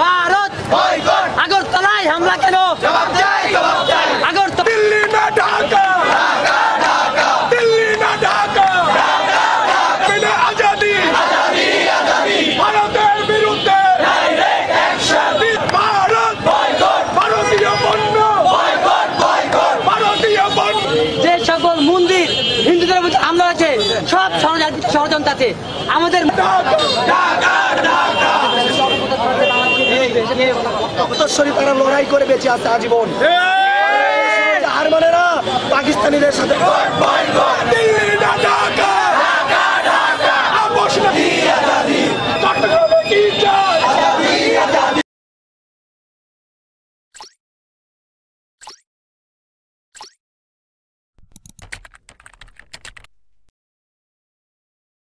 ভারত আগরতলায় হামলা কেন? আগরতলা দিল্লি না ঢাকা, দিল্লি না ঢাকা, আজাদি ভারতের বিরুদ্ধে ভারত ভারতীয় পণ্য, ভারতীয় পণ্য। যে সকল মন্দির হিন্দুদের উপর হামলা আছে সব ষড়যন্ত্র আছে আমাদের। তারা লড়াই করে বেঁচে আছে আজীবন, আর মানে না পাকিস্তানিদের সাথে। দিল্লি না